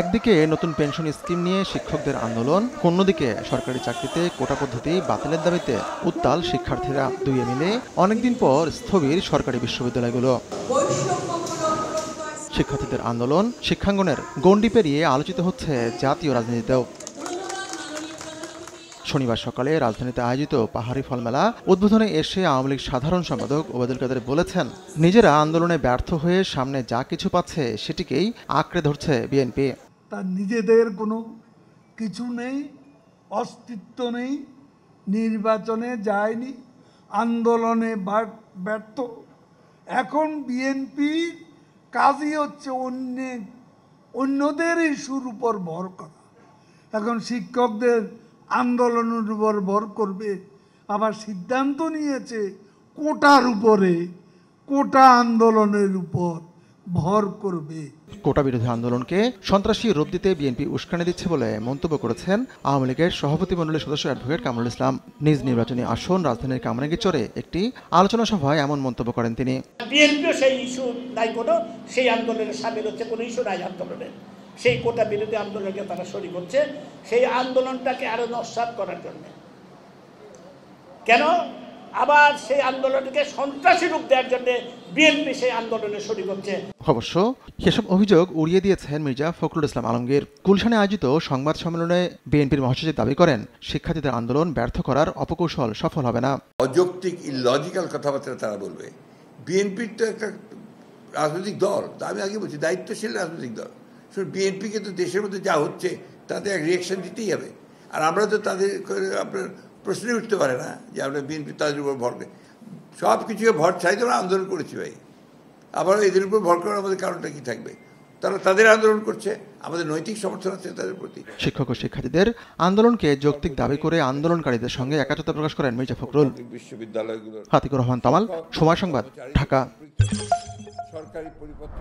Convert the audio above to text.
একদিকে নতুন pension scheme নিয়ে শিক্ষকদের আন্দোলন, অন্যদিকে সরকারি চাকরিতে কোটা পদ্ধতি বাতিলের দাবিতে উত্তাল শিক্ষার্থীরা, দুইয়ে মিলে অনেকদিন পর স্থবির সরকারি বিশ্ববিদ্যালয়গুলো। শিক্ষার্থীদের আন্দোলন শিক্ষাঙ্গনের গণ্ডি পেরিয়ে আলোচিত হচ্ছে জাতীয় রাজনীতিতেও। শনিবার সকালে রাজধানীতে আয়োজিত পাহাড়ি ফলমেলা উদ্বোধনে এসে আওয়ামী লীগ সাধারণ সম্পাদক ওবায়দুল কাদের বলেছেন, নিজেরা আন্দোলনে ব্যর্থ হয়ে সামনে যা কিছু পাচ্ছে সেটিকেই আঁকড়ে ধরছে বিএনপি। তার নিজেদের কোনো কিছু নেই, অস্তিত্ব নেই, নির্বাচনে যায়নি, আন্দোলনে ব্যর্থ। এখন বিএনপির কাজই হচ্ছে অন্যদের ইস্যুর উপর ভর করা। এখন শিক্ষকদের আন্দোলনের উপর ভর করবে, আবার সিদ্ধান্ত নিয়েছে কোটার উপরে, কোটা আন্দোলনের উপর ভর করবে। কোটা বিরোধী আন্দোলনকে সন্ত্রাসী রূপ দিতে বিএনপি উস্কানি দিচ্ছে বলে মন্তব্য করেছেন আওয়ামী লীগের সভাপতিমণ্ডলীর সদস্য অ্যাডভোকেট কামরুল ইসলাম। নিজ নির্বাচনী আসন রাজধানীর কামরাঙ্গীরচরে একটি আলোচনা সভায় এমন মন্তব্য করেন তিনি। বিএনপিও সেই ইস্যু নাই, কোনো সেই আন্দোলনের সামিল হচ্ছে, কোনো ইস্যু নাই আন্দোলনের। সেই কোটা বিরোধী আন্দোলনকে তারা শরীক হচ্ছে, সেই আন্দোলনটাকে আরো নস্যাৎ করার জন্য। কেন আবার সেই আন্দোলনকে সন্ত্রাসী রূপ দেওয়ার জন্য বিএনপি সেই আন্দোলনে শরীক হচ্ছে। অবশ্য সেসব অভিযোগ উড়িয়ে দিয়েছেন মির্জা ফখরুল ইসলাম আলমগীর। গুলশানে আয়োজিত সংবাদ সম্মেলনে বিএনপির মহাসচিব দাবি করেন, শিক্ষার্থীদের আন্দোলন ব্যর্থ করার অপকৌশল সফল হবে না। অযৌক্তিক ইলজিক্যাল কথাবার্তা তারা বলবে। বিএনপির তো একটা রাজনৈতিক দল, আমি আগে বলছি দায়িত্বশীল রাজনৈতিক দল। বিএনপিকে তো দেশের মধ্যে যা হচ্ছে তাতে এক রিয়াকশন দিতেই হবে। আর আমরা তো তাদের আপনার প্রশ্নই উঠতে পারে না যে আমরা বিএনপি তাদের উপর ভর করে সব কিছুকে ভর ছাই তো আমরা আন্দোলন করেছি ভাই। আবার এদের উপর ভর করার আমাদের কারণটা কি থাকবে? তারা তাদের আন্দোলন করছে, আমাদের নৈতিক সমর্থন আছে তাদের প্রতি। শিক্ষক ও শিক্ষার্থীদের আন্দোলনকে যৌক্তিক দাবি করে আন্দোলনকারীদের সঙ্গে একাত্মতা প্রকাশ করেন মির্জা ফখরুল। বিশ্ববিদ্যালয়গুলোর আতিকুর রহমান তামাল, সময় সংবাদ, ঢাকা। সরকারি পরিপত্র